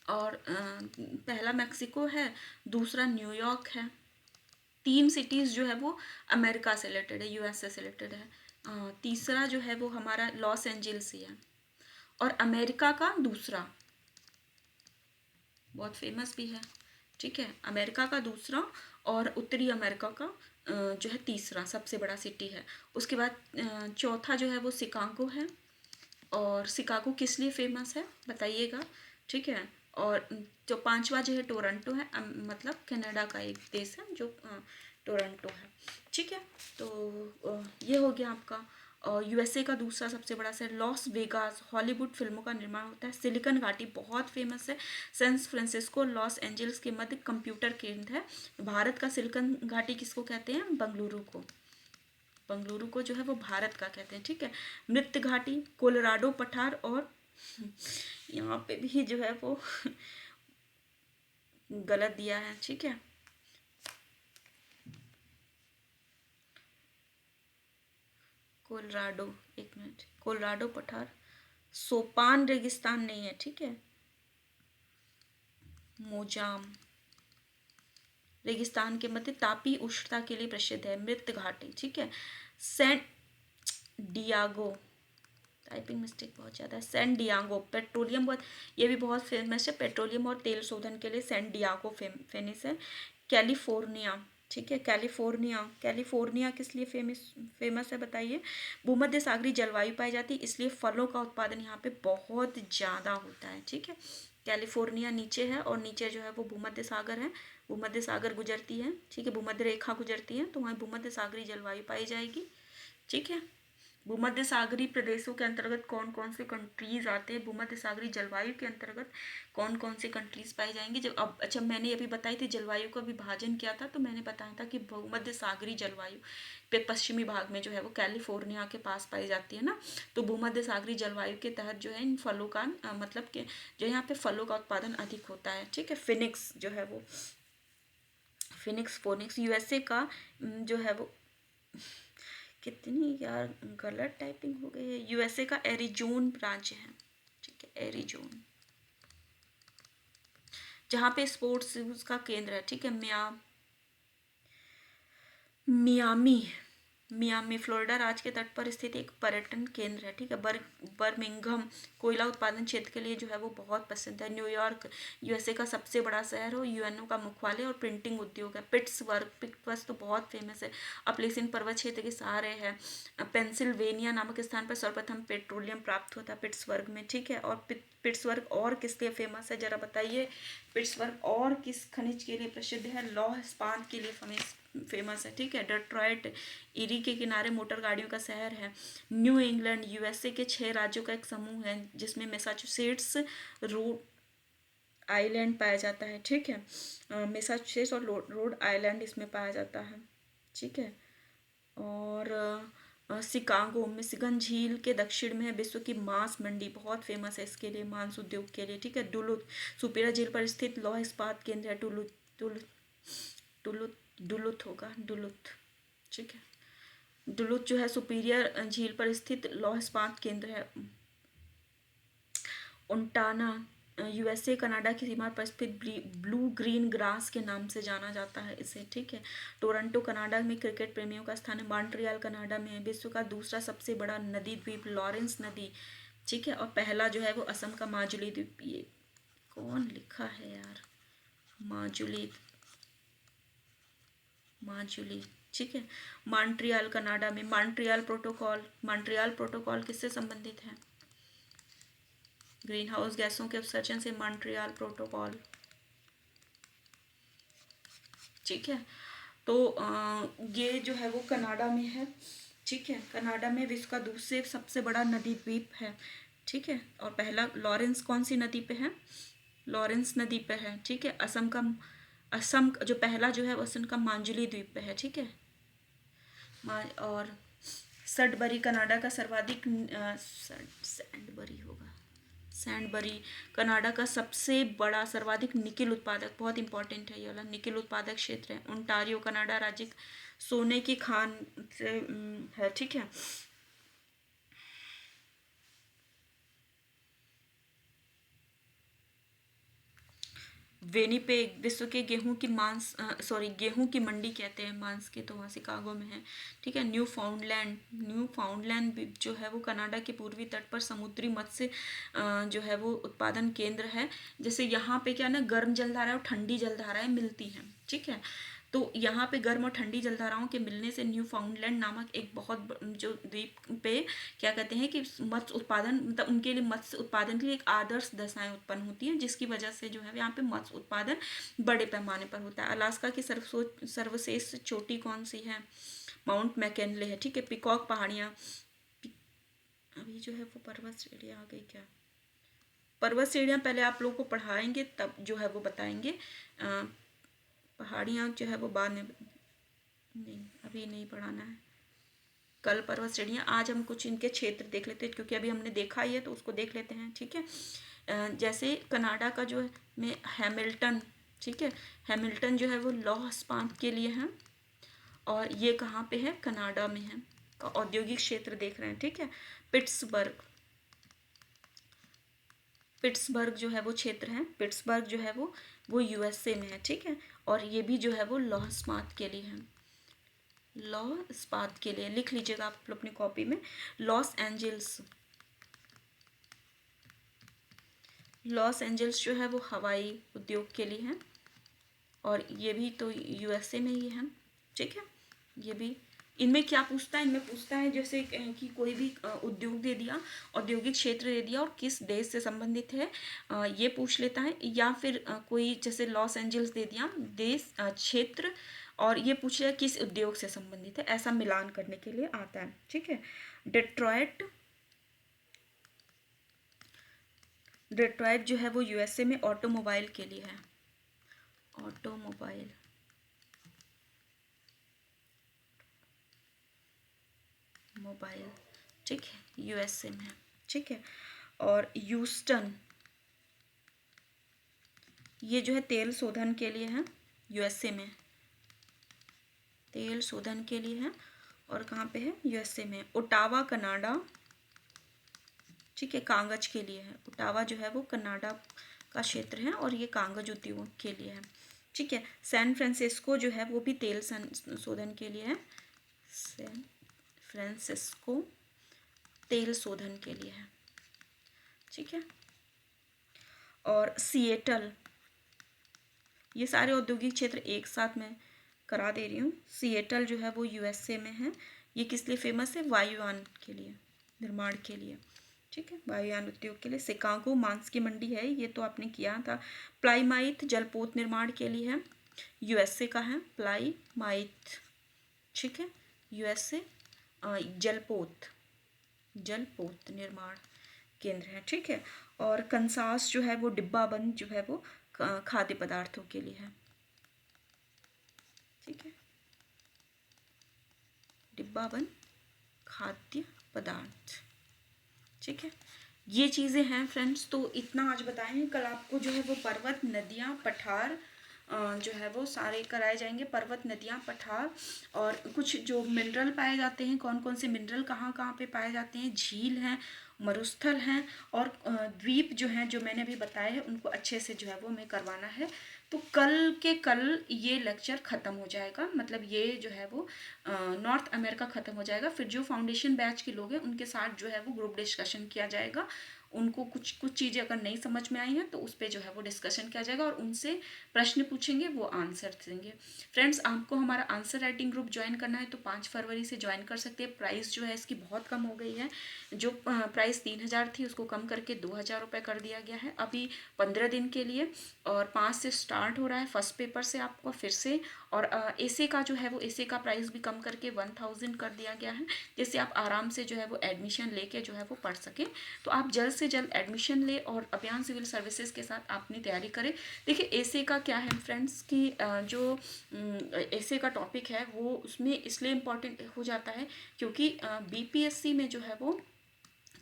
और पहला मैक्सिको है, दूसरा न्यूयॉर्क है। 3 सिटीज़ जो है वो अमेरिका से रिलेटेड है, यूएसए से रिलेटेड है। तीसरा जो है वो हमारा लॉस एंजल्स ही है। और अमेरिका का दूसरा बहुत फेमस भी है। ठीक है। अमेरिका का दूसरा और उत्तरी अमेरिका का जो है तीसरा सबसे बड़ा सिटी है। उसके बाद चौथा जो है वो शिकागो है। और शिकागो किस लिए फेमस है बताइएगा। ठीक है। और जो पांचवा जो है टोरंटो है, मतलब कनाडा का एक देश है जो टोरंटो है। ठीक है। तो ये हो गया आपका। और यूएसए का दूसरा सबसे बड़ा शहर लॉस वेगास, हॉलीवुड फिल्मों का निर्माण होता है। सिलिकन घाटी बहुत फेमस है। सैन फ्रांसिस्को लॉस एंजल्स के मध्य कंप्यूटर केंद्र है। भारत का सिलिकन घाटी किसको कहते हैं? बंगलुरु को जो है वो भारत का कहते हैं। ठीक है। मृत घाटी, कोलोराडो पठार, और यहाँ पे भी जो है वो गलत दिया है। ठीक है। कोलोराडो, एक मिनट, कोलोराडो पठार, सोपान रेगिस्तान नहीं है। ठीक है। मोजाम रेगिस्तान के मध्य तापी उष्णता के लिए प्रसिद्ध है। मृत घाटी। ठीक है। सैन डियागो, टाइपिंग मिस्टेक बहुत ज़्यादा है। सैन डियागो पेट्रोलियम, बहुत ये भी बहुत फेमस है, पेट्रोलियम और तेल शोधन के लिए सैन डियागो फेमस है। कैलिफोर्निया। ठीक है। कैलिफोर्निया किस लिए फेमस है बताइए। भूमध्य सागरीय जलवायु पाई जाती है, इसलिए फलों का उत्पादन यहाँ पे बहुत ज़्यादा होता है। ठीक है। कैलिफोर्निया नीचे है और नीचे जो है वो भूमध्य सागर है, भूमध्य सागर गुजरती है। ठीक है। भूमध्य रेखा गुजरती है, तो वहाँ भूमध्य सागरीय जलवायु पाई जाएगी। ठीक है। भूमध्य सागरीय प्रदेशों के अंतर्गत कौन कौन से कंट्रीज आते हैं, भूमध्य सागरीय जलवायु के अंतर्गत कौन कौन से कंट्रीज पाई जाएंगी। जब अब अच्छा मैंने अभी बताई थी जलवायु का विभाजन किया था, तो मैंने बताया था कि भूमध्य सागरीय जलवायु पे पश्चिमी भाग में जो है वो कैलिफोर्निया के पास पाई जाती है ना। तो भूमध्य सागरीय जलवायु के तहत जो है इन फलों का मतलब कि जो यहाँ पे फलों का उत्पादन अधिक होता है। ठीक है। फिनिक्स जो है वो फोनिक्स यूएसए का जो है वो कितनी यार गलत टाइपिंग हो गई है। यूएसए का एरिजोन राज्य है। ठीक है। एरिजोन, जहाँ पे स्पोर्ट्स का केंद्र है। ठीक है। मियामी मियामी फ्लोरिडा राज्य के तट पर स्थित एक पर्यटन केंद्र है। ठीक है। बर्मिंघम कोयला उत्पादन क्षेत्र के लिए जो है वो बहुत प्रसिद्ध है। न्यूयॉर्क यूएसए का सबसे बड़ा शहर हो, यूएनओ का मुख्यालय और प्रिंटिंग उद्योग है। पिट्सबर्ग तो बहुत फेमस है, अपलेसिन पर्वत क्षेत्र के सहारे है। पेंसिल्वेनिया नामक स्थान पर सर्वप्रथम पेट्रोलियम प्राप्त हुआ था पिट्सबर्ग में। ठीक है। और पिट्सबर्ग और किस लिए फेमस है, जरा बताइए। पिट्सबर्ग और किस खनिज के लिए प्रसिद्ध है? लौह इस्पात के लिए फेमस है, ठीक है। डेट्रॉयट इरी के किनारे मोटर गाड़ियों का शहर है। न्यू इंग्लैंड यूएसए के 6 राज्यों का एक समूह है जिसमें मैसाचुसेट्स, रोड आइलैंड पाया जाता है, ठीक है। मैसाचुसेट्स और रोड आइलैंड इसमें पाया जाता है, ठीक है। और शिकागो मिशिगन झील के दक्षिण में है विश्व की मांस मंडी, बहुत फेमस है इसके लिए, मांस उद्योग के लिए, ठीक है। डुलुथ सुपीरियर झील पर स्थित लौह इस्पात केंद्र है। डुलुथ डुलुथ डुलुथ डुलुथ होगा, डुलुथ, ठीक है। डुलुथ जो है सुपीरियर झील पर स्थित लौह इस्पात केंद्र है। ओंटाना यूएसए कनाडा की सीमा पर स्थित ब्लू ग्रीन ग्रास के नाम से जाना जाता है इसे, ठीक है। टोरंटो कनाडा में क्रिकेट प्रेमियों का स्थान है। मॉन्ट्रियल कनाडा में है विश्व का दूसरा सबसे बड़ा नदी द्वीप लॉरेंस नदी, ठीक है। और पहला जो है वो असम का माजुली द्वीप। ये कौन लिखा है यार, माजुली, माजुली, ठीक है। मॉन्ट्रियल कनाडा में मॉन्ट्रियल प्रोटोकॉल किससे संबंधित है? ग्रीन हाउस गैसों के उत्सर्जन से मॉन्ट्रियल प्रोटोकॉल, ठीक है। तो ये जो है वो कनाडा में है, ठीक है। कनाडा में विश्व का दूसरे सबसे बड़ा नदी द्वीप है, ठीक है। और पहला लॉरेंस कौन सी नदी पे है? लॉरेंस नदी पे है, ठीक है। असम जो पहला जो है वो असम का मांजुली द्वीप पे है, ठीक है। और सडबरी कनाडा का सर्वाधिक सैंडबरी होगा, सैंडबरी कनाडा का सबसे बड़ा सर्वाधिक निकिल उत्पादक, बहुत इंपॉर्टेंट है ये वाला, निकिल उत्पादक क्षेत्र है। ओंटारियो कनाडा राज्य सोने की खान से है, ठीक है। वेनिपेग विश्व के गेहूं की मंडी कहते हैं मांस के, तो वहाँ शिकागो में है, ठीक है। न्यू फाउंडलैंड जो है वो कनाडा के पूर्वी तट पर समुद्री मत्स्य जो है वो उत्पादन केंद्र है। जैसे यहाँ पे क्या ना, गर्म जलधाराएं और ठंडी जलधाराएं मिलती हैं, ठीक है। तो यहाँ पे गर्म और ठंडी जलधाराओं के मिलने से न्यू फाउंडलैंड नामक एक बहुत जो द्वीप पे क्या कहते हैं कि मत्स्य उत्पादन, मतलब उनके लिए मत्स्य उत्पादन के लिए एक आदर्श दशाएं उत्पन्न होती हैं, जिसकी वजह से जो है यहाँ पे मत्स्य उत्पादन बड़े पैमाने पर होता है। अलास्का की सर्वश्रेष्ठ चोटी कौन सी है? माउंट मैकिनले है, ठीक है। पिकॉक पहाड़ियाँ, अभी जो है वो पर्वत श्रेणियाँ आ गई क्या? पर्वत श्रेणियाँ पहले आप लोगों को पढ़ाएंगे तब जो है वो बताएंगे, पहाड़ियाँ जो है वो बाद में, नहीं अभी नहीं पढ़ाना है, कल पर्वत श्रेणियाँ। आज हम कुछ इनके क्षेत्र देख लेते हैं क्योंकि अभी हमने देखा ही है तो उसको देख लेते हैं, ठीक है। जैसे कनाडा का जो है में हैमिल्टन, ठीक है। हैमिल्टन जो है वो लौह इस्पात के लिए है और ये कहाँ पे है? कनाडा में है। का औद्योगिक क्षेत्र देख रहे हैं, ठीक है। पिट्सबर्ग जो है वो क्षेत्र है, पिट्सबर्ग जो है वो यूएसए में है, ठीक है। और ये भी जो है वो लौह इस्पात के लिए है, लौह इस्पात के लिए। लिख लीजिएगा आप अपनी कॉपी में। लॉस एंजल्स जो है वो हवाई उद्योग के लिए है और ये भी तो यूएसए में ही है, ठीक है। ये भी, इनमें क्या पूछता है? इनमें पूछता है जैसे कि कोई भी उद्योग दे दिया, औद्योगिक क्षेत्र दे दिया और किस देश से संबंधित है ये पूछ लेता है, या फिर कोई जैसे लॉस एंजल्स दे दिया देश क्षेत्र और ये पूछ लिया किस उद्योग से संबंधित है, ऐसा मिलान करने के लिए आता है, ठीक है। डेट्रॉयट जो है वो यूएसए में ऑटोमोबाइल के लिए है, ऑटोमोबाइल, मोबाइल, ठीक है, यूएसए में, ठीक है। और ह्यूस्टन ये जो है तेल शोधन के लिए है, यूएसए में तेल शोधन के लिए है और कहाँ पे है? यूएसए में। ओटावा कनाडा, ठीक है, कागज के लिए है। ओटावा जो है वो कनाडा का क्षेत्र है और ये कागज उद्योग के लिए है, ठीक है। सैन फ्रांसिस्को जो है वो भी तेल शोधन के लिए है, सैन फ्रांसिस्को तेल शोधन के लिए है, ठीक है। और सिएटल, ये सारे औद्योगिक क्षेत्र एक साथ में करा दे रही हूँ। सिएटल जो है वो यूएसए में है, ये किस लिए फेमस है? वायुयान के लिए, निर्माण के लिए, ठीक है, वायुयान उद्योग के लिए। शिकागो मांस की मंडी है, ये तो आपने किया था। प्लाईमाइथ जलपोत निर्माण के लिए है, यूएसए का है प्लाईमाइथ, ठीक है, यूएसए। जलपोत, जलपोत निर्माण केंद्र है, ठीक है। और कंसास जो है वो डिब्बा बंद जो है वो खाद्य पदार्थों के लिए है, ठीक है, डिब्बा बंद खाद्य पदार्थ, ठीक है। ये चीज़ें हैं फ्रेंड्स, तो इतना आज बताए हैं। कल आपको जो है वो पर्वत, नदियाँ, पठार जो है वो सारे कराए जाएंगे, पर्वत, नदियाँ, पठार, और कुछ जो मिनरल पाए जाते हैं, कौन कौन से मिनरल कहाँ कहाँ पे पाए जाते हैं, झील हैं, मरुस्थल हैं, और द्वीप जो हैं जो मैंने अभी बताए हैं, उनको अच्छे से जो है वो हमें करवाना है। तो कल के कल ये लेक्चर ख़त्म हो जाएगा, मतलब ये जो है वो नॉर्थ अमेरिका ख़त्म हो जाएगा। फिर जो फाउंडेशन बैच के लोग हैं उनके साथ जो है वो ग्रुप डिस्कशन किया जाएगा। उनको कुछ कुछ चीज़ें अगर नहीं समझ में आई हैं तो उस पर जो है वो डिस्कशन किया जाएगा, और उनसे प्रश्न पूछेंगे, वो आंसर देंगे। फ्रेंड्स, आपको हमारा आंसर राइटिंग ग्रुप ज्वाइन करना है तो 5 फरवरी से ज्वाइन कर सकते हैं। प्राइस जो है इसकी बहुत कम हो गई है, जो प्राइस 3000 थी उसको कम करके 2000 रुपये कर दिया गया है अभी 15 दिन के लिए, और 5 से स्टार्ट हो रहा है फर्स्ट पेपर से आपको फिर से। और एसे का जो है वो एसे का प्राइस भी कम करके 1000 कर दिया गया है, जिससे आप आराम से जो है वो एडमिशन लेके जो है वो पढ़ सकें। तो आप जल्द से जल्द एडमिशन ले और अभियान सिविल सर्विसेज के साथ अपनी तैयारी करें। देखिए एसे का क्या है फ्रेंड्स कि जो एसे का टॉपिक है वो उसमें इसलिए इम्पॉर्टेंट हो जाता है क्योंकि बीपीएससी में जो है वो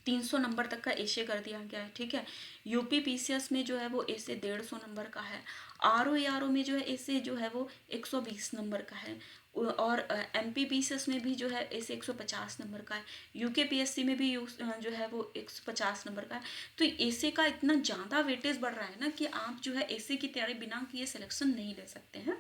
300 नंबर तक का एसे कर दिया गया है, ठीक है। यूपी पीसीएस में जो है वो एसे 150 नंबर का है। आरओ में जो है एसे जो है वो 120 नंबर का है, और एमपी पीसीएस में भी जो है एसे 150 नंबर का है। यूके पीएससी में भी जो है वो 150 नंबर का है। तो एसे का इतना ज़्यादा वेटेज बढ़ रहा है ना कि आप जो है एसे की तैयारी बिना किए सिलेक्शन नहीं ले सकते हैं।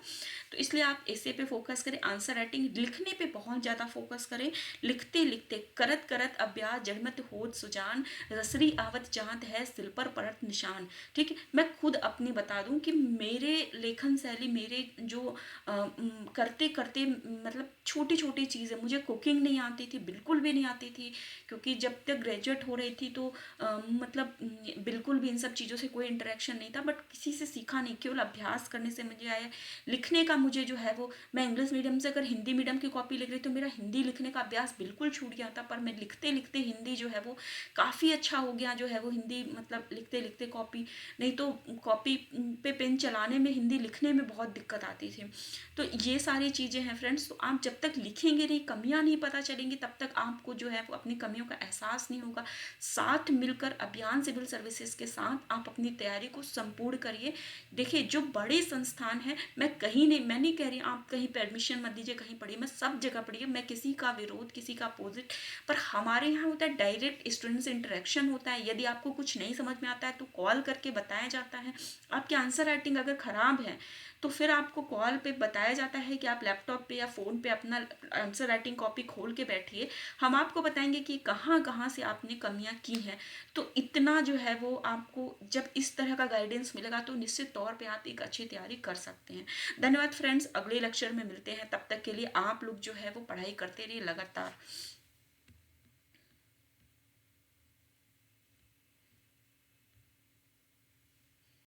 तो इसलिए आप एसे पे फोकस करें, आंसर राइटिंग लिखने पे बहुत ज़्यादा फोकस करें। लिखते लिखते करत करत अभ्यास जड़मत होत सुजान, रसरी आवत जात है सिल पर पड़त निशान, ठीक है। मैं खुद अपनी बता दूं कि मेरे लेखन शैली, मेरे जो करते करते मतलब छोटी छोटी चीज़ें, मुझे कुकिंग नहीं आती थी, बिल्कुल भी नहीं आती थी, क्योंकि जब तक ग्रेजुएट हो रही थी तो मतलब बिल्कुल भी इन सब चीज़ों से कोई इंटरेक्शन नहीं था, बट किसी से सीखा नहीं, केवल अभ्यास करने से मुझे आया। लिखने का मुझे जो है वो, मैं इंग्लिश मीडियम से अगर हिंदी मीडियम की कॉपी लिख रही तो मेरा हिंदी लिखने का अभ्यास बिल्कुल छूट गया था, पर मैं लिखते लिखते हिंदी जो है वो काफ़ी अच्छा हो गया जो है वो हिंदी, मतलब लिखते लिखते कॉपी, नहीं तो कॉपी पे पेन चलाने में, हिंदी लिखने में बहुत दिक्कत आती थी। तो ये सारी चीज़ें हैं फ्रेंड्स। तो आप जब तक लिखेंगे नहीं, कमियां नहीं पता चलेंगी, तब तक आपको जो है वो अपनी कमियों का एहसास नहीं होगा। साथ मिलकर अभियान सिविल सर्विसेज के साथ आप अपनी तैयारी को संपूर्ण करिए। देखिए जो बड़े संस्थान हैं, मैं कहीं नहीं, मैं नहीं कह रही आप कहीं पर एडमिशन मत दीजिए, कहीं पढ़िए, मैं सब जगह पढ़िए, मैं किसी का विरोध, किसी का अपोजिट, पर हमारे यहाँ होता है डायरेक्ट स्टूडेंट से इंटरेक्शन होता है। यदि आपको कुछ नहीं समझ में आता है तो कॉल करके बताया जाता है। आपकी आंसर राइटिंग अगर ख़राब है तो फिर आपको कॉल पे बताया जाता है कि आप लैपटॉप पे या फ़ोन पे अपना आंसर राइटिंग कॉपी खोल के बैठिए, हम आपको बताएंगे कि कहाँ कहाँ से आपने कमियाँ की हैं। तो इतना जो है वो आपको जब इस तरह का गाइडेंस मिलेगा तो निश्चित तौर पे आप एक अच्छी तैयारी कर सकते हैं। धन्यवाद फ्रेंड्स, अगले लेक्चर में मिलते हैं, तब तक के लिए आप लोग जो है वो पढ़ाई करते रहिए लगातार।